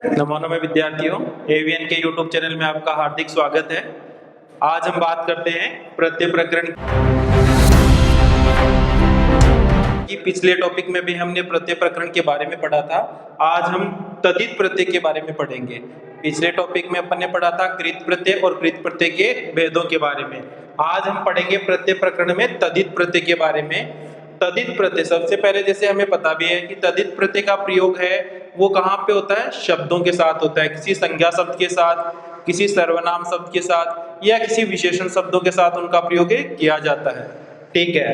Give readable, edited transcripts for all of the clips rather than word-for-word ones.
नमोनमः विद्यार्थियों, एवीएन के यूट्यूब चैनल में आपका हार्दिक स्वागत है। आज हम बात करते हैं प्रत्यय प्रकरण की। पिछले टॉपिक में भी हमने प्रत्यय प्रकरण के बारे में पढ़ा था। आज हम तद्धित प्रत्यय के बारे में पढ़ेंगे। पिछले टॉपिक में अपन ने पढ़ा था कृत प्रत्यय और कृत प्रत्यय के भेदों के बारे में। आज हम पढ़ेंगे प्रत्यय प्रकरण में तद्धित प्रत्यय के बारे में। तद्धित प्रत्यय सबसे पहले जैसे हमें पता भी है कि तद्धित प्रत्यय का प्रयोग है वो कहाँ पे होता है? शब्दों के साथ होता है, किसी संज्ञा शब्द के साथ, किसी सर्वनाम शब्द के साथ या किसी विशेषण शब्दों के साथ उनका प्रयोग किया जाता है। ठीक है,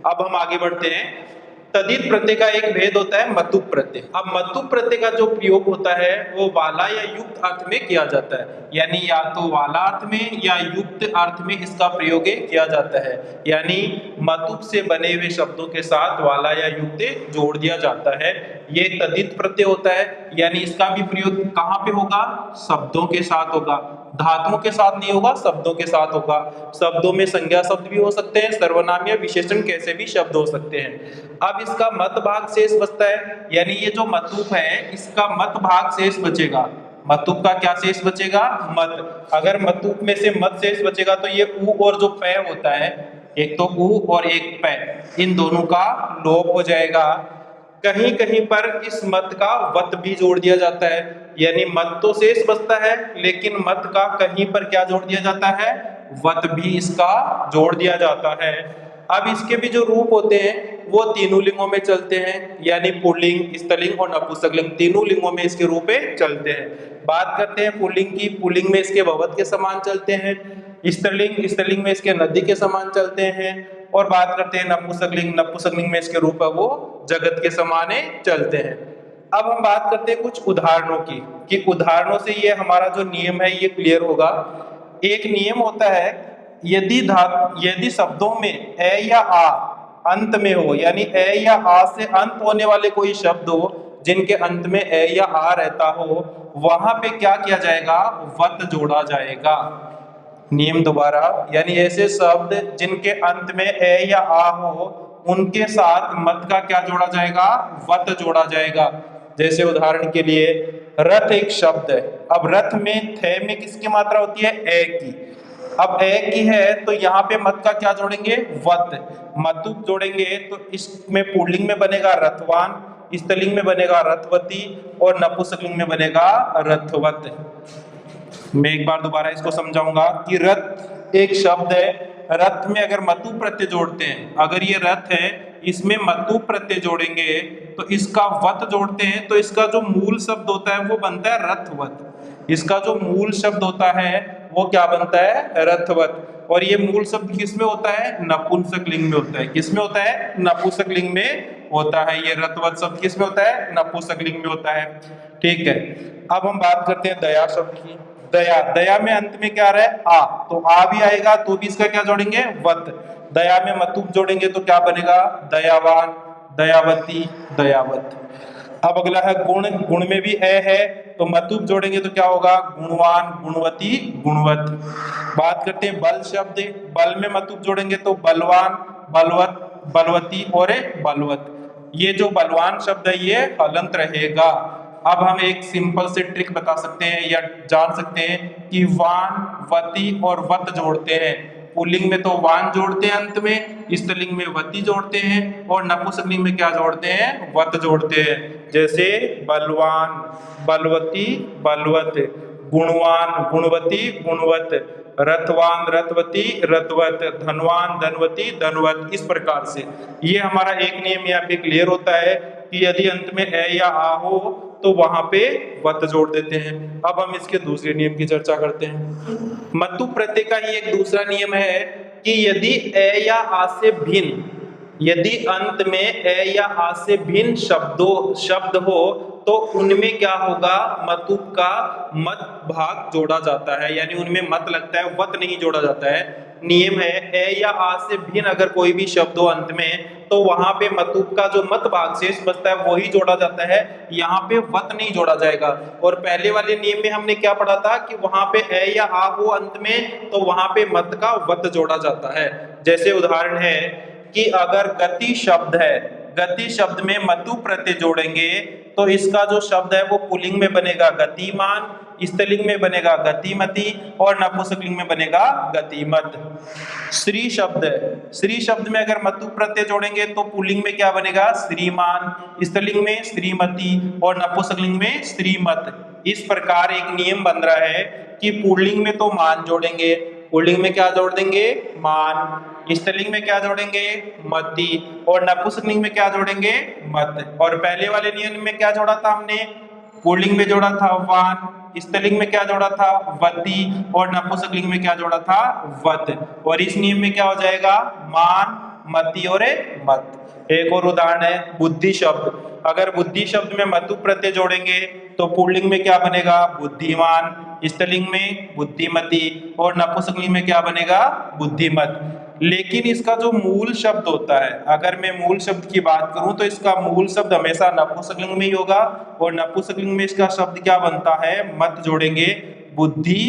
अब हम आगे बढ़ते हैं। तद्धित प्रत्यय का एक भेद होता है मतुप प्रत्यय। अब मतुप प्रत्यय का जो प्रयोग होता है वो वाला या युक्त अर्थ में किया जाता है, यानी या तो वाला अर्थ में या युक्त अर्थ में इसका प्रयोग किया जाता है। यानी मतुप से बने हुए शब्दों के साथ वाला या युक्त जोड़ दिया जाता है, ये तद्धित प्रत्यय होता है। यानी इसका भी प्रयोग कहाँ पे होगा? शब्दों के साथ होगा, धातुओं के साथ नहीं होगा, शब्दों के साथ होगा। शब्दों में संज्ञा शब्द भी हो सकते हैं, सर्वनाम या विशेषण कैसे भी शब्द हो सकते हैं। अब इसका मत भाग शेष बचता है, यानी ये जो मतुप है इसका मत भाग शेष बचेगा। मतुप का क्या शेष बचेगा? मत। अगर मतुप में से मत शेष बचेगा तो ये उ और जो पै होता है, एक तो उ और एक पै, इन दोनों का लोप हो जाएगा। कहीं कहीं पर इस मत का वत भी जोड़ दिया जाता है, यानी मत तो शेष बचता है लेकिन मत का कहीं पर क्या जोड़ दिया जाता है? वत भी इसका जोड़ दिया जाता है। अब इसके भी जो रूप होते हैं वो तीनों लिंगों में चलते हैं, यानी पुल्लिंग, स्त्रीलिंग और नपुंसकलिंग, तीनों लिंगों में इसके रूप चलते हैं। बात करते हैं पुल्लिंग की। पुल्लिंग में इसके भवत के समान चलते हैं, स्त्रीलिंग में इसके नदी के समान चलते हैं, और बात करते हैं नपुंसकलिंग में इसके रूप है वो जगत के समान चलते हैं। अब हम बात करते हैं कुछ उदाहरणों की, कि उदाहरणों से ये हमारा जो नियम है ये क्लियर होगा। एक नियम होता है, यदि शब्दों में ए या आ अंत में हो, यानी ए या आ से अंत होने वाले कोई शब्द हो जिनके अंत में ए या आ रहता हो, वहां पे क्या किया जाएगा? वत जोड़ा जाएगा। नियम दोबारा, यानी ऐसे शब्द जिनके अंत में ए या आ हो उनके साथ मत का क्या जोड़ा जाएगा? वत जोड़ा जाएगा। जैसे उदाहरण के लिए रथ एक शब्द है। अब रथ में थे में किसकी मात्रा होती है? ए की। अब ए की है तो यहाँ पे मत का क्या जोड़ेंगे? वत। मतुप जोड़ेंगे तो इसमें पुल्लिंग में बनेगा रथवान, स्त्रीलिंग में बनेगा रथवती और नपुंसकलिंग में बनेगा रथवत। मैं एक बार दोबारा इसको समझाऊंगा कि रथ एक शब्द है, रथ में अगर मतु प्रत्यय जोड़ते हैं, अगर ये रथ है इसमें मतु प्रत्यय जोड़ेंगे तो इसका वत जोड़ते हैं तो इसका जो मूल शब्द होता है वो बनता है रथवत। इसका जो मूल शब्द होता है वो क्या बनता है? रथवत। और ये मूल शब्द किसमें होता है? नपुंसकलिंग में होता है। किसमें होता है? नपुंसकलिंग में होता है। ये रथवत शब्द किसमें होता है? नपुंसकलिंग में होता है। ठीक है, अब हम बात करते हैं दया शब्द की। दया, दया में अंत में क्या आ रहा है? आ, तो आ भी आएगा तो भी इसका क्या जोड़ेंगे? वत। दया में मतुप जोड़ेंगे तो क्या बनेगा? दयावान, दयावती, दयावत। अब अगला है गुण। गुण में भी ए है तो मतुप जोड़ेंगे तो क्या होगा? गुणवान, गुणवती, गुणवत। बात करते हैं बल शब्द। बल में मतुप जोड़ेंगे तो बलवान, बलवत, बलवती और बलवत। ये जो बलवान शब्द है ये हलंत रहेगा। अब हम एक सिंपल से ट्रिक बता सकते हैं या जान सकते हैं कि वान, वती और वत जोड़ते हैं। पुल्लिंग में तो वान जोड़ते हैं अंत में, स्त्रीलिंग में वती जोड़ते हैं और नपुंसकलिंग में क्या जोड़ते हैं? वत जोड़ते हैं। जैसे बलवान, बलवती, बलवत, गुणवान, गुणवती, गुणवत, रथवान, रथवती, रथवत, धनवान, धनवती, धनवत। इस प्रकार से ये हमारा एक नियम यहाँ पे क्लियर होता है कि यदि अंत में ए या आ हो तो वहां पे वत जोड़ देते हैं। अब हम इसके दूसरे नियम की चर्चा करते हैं। मतु प्रत्यय का ही एक दूसरा नियम है कि यदि ए या आ से भिन्न, यदि अंत में ए या आ से भिन्न शब्द हो तो उनमें क्या होगा? मतुप का मत भाग जोड़ा जाता है, यानी उनमें मत लगता है, वत नहीं जोड़ा जाता है। नियम है ए या आ से भिन्न अगर कोई भी शब्द हो अंत में तो वहां पे मतुप का जो मत भाग शेष बचता है वही जोड़ा जाता है, यहाँ पे वत नहीं जोड़ा जाएगा। और पहले वाले नियम में हमने क्या पढ़ा था कि वहां पे ए या आ हो अंत में तो वहां पे मत का वत जोड़ा जाता है। जैसे उदाहरण है कि अगर गति शब्द है, गति शब्द में मतु प्रत्यय जोड़ेंगे तो इसका जो शब्द है वो पुल्लिंग में बनेगा गतिमान, स्त्रीलिंग में बनेगा गतिमती और नपुंसकलिंग में बनेगा गतिमत। श्री शब्द है, श्री शब्द में अगर मतु प्रत्यय जोड़ेंगे तो पुल्लिंग में क्या बनेगा श्रीमान, स्त्रीलिंग में श्रीमती और नपुंसकलिंग में श्रीमत। इस प्रकार एक नियम बन रहा है कि पुल्लिंग में तो मान जोड़ेंगे, पुल्लिंग में क्या जोड़ देंगे मान, स्त्रीलिंग में क्या जोड़ेंगे मति और नपुंसकलिंग में क्या जोड़ेंगे मत। और पहले वाले नियम में क्या जोड़ा था हमने, पुल्लिंग में जोड़ा था वान, स्त्रीलिंग में क्या जोड़ा था वती और नपुंसकलिंग में क्या जोड़ा था वत। और इस नियम में क्या हो जाएगा मान, मति और मत। एक और उदाहरण है बुद्धि शब्द। अगर बुद्धि शब्द में मतु प्रत्यय जोड़ेंगे तो पुल्लिंग में क्या बनेगा बुद्धिमान, स्त्रीलिंग में बुद्धिमती और नपुंसकलिंग में क्या बनेगा बुद्धिमत। लेकिन इसका जो मूल शब्द होता है, अगर मैं मूल शब्द की बात करूं तो इसका मूल शब्द हमेशा नपुंसकलिंग में ही होगा और नपुंसकलिंग में इसका शब्द क्या बनता है मत जोड़ेंगे बुद्धि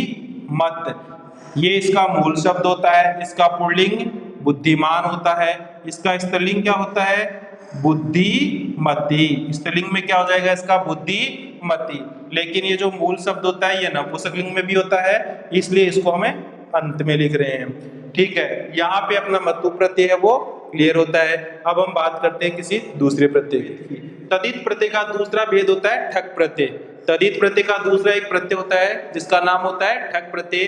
मत। ये इसका मूल शब्द होता है, इसका पुल्लिंग बुद्धिमान होता है, इसका स्त्रीलिंग क्या होता है बुद्धिमती, स्त्रीलिंग में क्या हो जाएगा इसका बुद्धिमती। लेकिन ये जो मूल शब्द होता है ये नपुंसकलिंग में भी होता है, इसलिए इसको हमें अंत में लिख रहे हैं। ठीक है, यहाँ पे अपना मतु प्रत्यय है वो क्लियर होता है। अब हम बात करते हैं किसी दूसरे प्रत्यय की। तदित प्रत्यय का दूसरा भेद होता है ठक प्रत्यय। तदित प्रत्यय का दूसरा एक प्रत्यय होता है जिसका नाम होता है ठक प्रत्यय।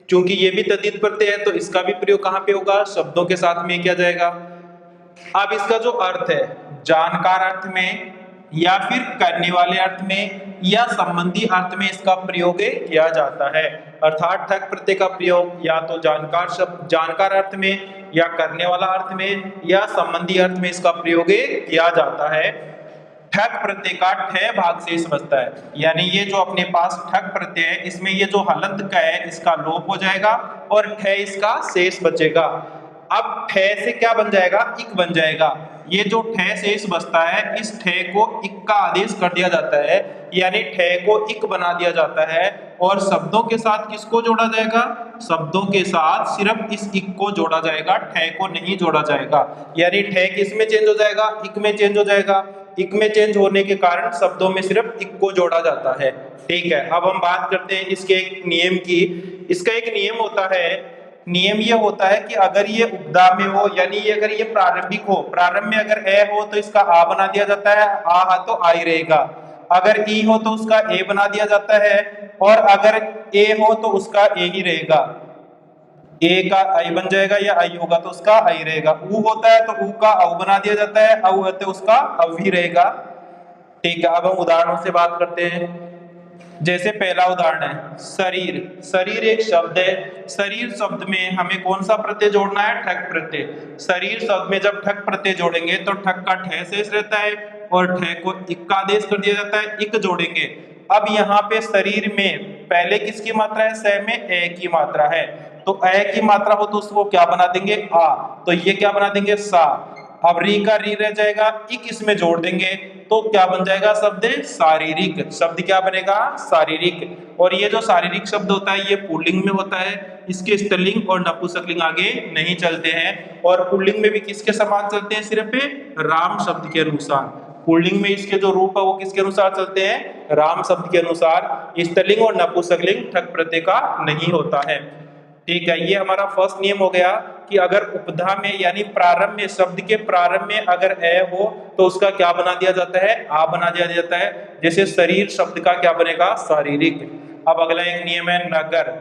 चूंकि ये भी तदित प्रत्यय है तो इसका भी प्रयोग कहाँ पे होगा शब्दों के साथ में किया जाएगा। अब इसका जो अर्थ है जानकार अर्थ में या फिर करने वाले अर्थ में या संबंधी अर्थ में इसका प्रयोग किया जाता है। अर्थात ठक प्रत्यय का प्रयोग या तो जानकार शब्द जानकार अर्थ में या करने वाला अर्थ में या संबंधी अर्थ में इसका प्रयोग किया जाता है। ठक प्रत्यय का ठे भाग शेष बचता है, यानी ये जो अपने पास ठक प्रत्यय है इसमें ये जो हलंत का है इसका लोप हो जाएगा और ठे इसका शेष बचेगा। अब ठे से क्या बन जाएगा इक बन जाएगा। ये जो ठे शेष बचता है इस ठे को इक का आदेश कर दिया जाता है, यानी ठे को इक बना दिया जाता है और शब्दों के साथ किसको जोड़ा जाएगा शब्दों के साथ सिर्फ इस इक को जोड़ा जाएगा, ठे को नहीं जोड़ा जाएगा। यानी ठे किस में चेंज हो जाएगा इक में चेंज हो जाएगा। इक में चेंज होने के कारण शब्दों में सिर्फ इक को जोड़ा जाता है। ठीक है, अब हम बात करते हैं इसके एक नियम की। इसका एक नियम होता है, नियम ये होता है कि अगर ये उपदा में हो यानी ये अगर ये प्रारंभिक हो, प्रारंभ में अगर ए हो तो इसका आ बना दिया जाता है, आ तो आई रहेगा। अगर ई हो तो उसका ए बना दिया जाता है और अगर ए हो तो उसका ए ही रहेगा, ए का आई बन जाएगा या आई होगा तो उसका आई रहेगा। ऊ होता है तो ऊ का औ बना दिया जाता है, औ होते उसका औ ही रहेगा। ठीक है, अब हम उदाहरणों से बात करते हैं। जैसे पहला उदाहरण है शरीर। शरीर एक शब्द है, शरीर शब्द में हमें कौन सा प्रत्यय जोड़ना है ठक प्रत्यय। शरीर शब्द में जब ठक प्रत्यय जोड़ेंगे तो ठक का ठे शेष रहता है और ठे को इक का आदेश कर दिया जाता है, इक जोड़ेंगे। अब यहाँ पे शरीर में पहले किसकी मात्रा है स में ए की मात्रा है, तो ए की मात्रा हो तो उसको क्या बना देंगे आ, तो ये क्या बना देंगे सा। अब री का री रह जाएगा, इक इसमें जोड़ देंगे तो क्या बन जाएगा शब्द शारीरिक। शब्द क्या बनेगा शारीरिक। और ये जो शारीरिक शब्द होता है ये पुल्लिंग में होता है, इसके स्त्रीलिंग और नपुंसकलिंग आगे नहीं चलते हैं। और पुल्लिंग में भी किसके समान चलते हैं सिर्फ राम शब्द के अनुसार। पुल्लिंग में इसके जो रूप है वो किसके अनुसार चलते हैं राम शब्द के अनुसार। स्त्रीलिंग और नपुंसकलिंग ठक प्रत्यय का नहीं होता है। ठीक है, ये हमारा फर्स्ट नियम हो गया कि अगर उपधा में यानी प्रारंभ में शब्द के प्रारंभ में अगर ए हो तो उसका क्या बना दिया जाता है आ बना दिया जाता है। जैसे शरीर शब्द का क्या बनेगा शारीरिक। अब अगला एक नियम है नगर।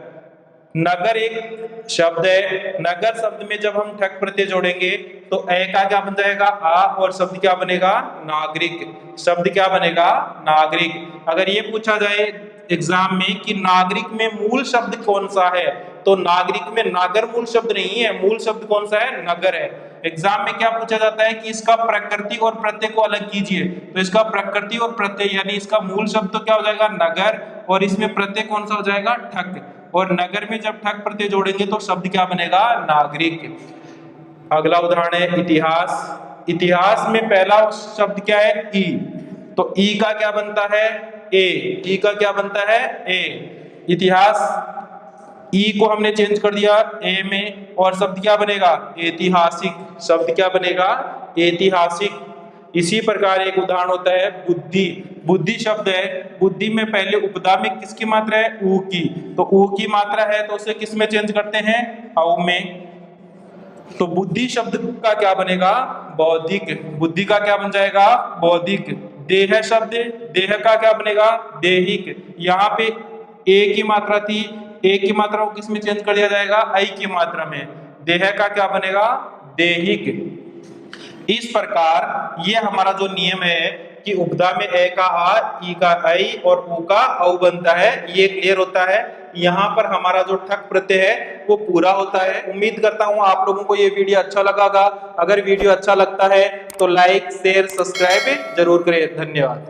नगर एक शब्द है, नगर शब्द में जब हम ठक प्रत्यय जोड़ेंगे तो ए का क्या बन जाएगा आ और शब्द क्या बनेगा नागरिक। शब्द क्या बनेगा नागरिक। अगर ये पूछा जाए एग्जाम में कि नागरिक में मूल शब्द कौन सा है तो नागरिक में नागर मूल शब्द नहीं है, मूल शब्द कौन सा है नगर है। एग्जाम में क्या पूछा जाता है कि इसका प्रकृति और प्रत्यय को अलग कीजिए, तो इसका प्रकृति और प्रत्यय यानी इसका मूल शब्द तो क्या हो जाएगा नगर और इसमें प्रत्यय कौन सा हो जाएगा ठक। और नगर में जब ठक प्रत्यय जोड़ेंगे तो शब्द क्या बनेगा नागरिक। अगला उदाहरण है इतिहास। इतिहास में पहला शब्द क्या है ई, तो ई का क्या बनता है ए, ई का क्या बनता है ए। इतिहास ई को हमने चेंज कर दिया ए में और शब्द क्या बनेगा ऐतिहासिक। शब्द क्या बनेगा ऐतिहासिक। इसी प्रकार एक उदाहरण होता है बुद्धि। बुद्धि शब्द है, बुद्धि में पहले उपधा में किसकी मात्रा है? ऊ की। तो ऊ की मात्रा है तो उसे किस में चेंज करते हैं? औ में। तो बुद्धि शब्द का क्या बनेगा? बौद्धिक। बुद्धि का क्या बन जाएगा? बौद्धिक। देह शब्द, देह का क्या बनेगा? देहिक। यहाँ पे ए की मात्रा थी, ए की मात्रा को किस में चेंज कर दिया जाएगा? ऐ की मात्रा में। देह का क्या बनेगा? देहिक। इस प्रकार ये हमारा जो नियम है कि उपधा में ए का आ, ई का ऐ और ऊ का औ बनता है, ये क्लियर होता है। यहाँ पर हमारा जो ठक प्रत्यय है वो पूरा होता है। उम्मीद करता हूँ आप लोगों को ये वीडियो अच्छा लगा। अगर वीडियो अच्छा लगता है तो लाइक शेयर सब्सक्राइब जरूर करें। धन्यवाद।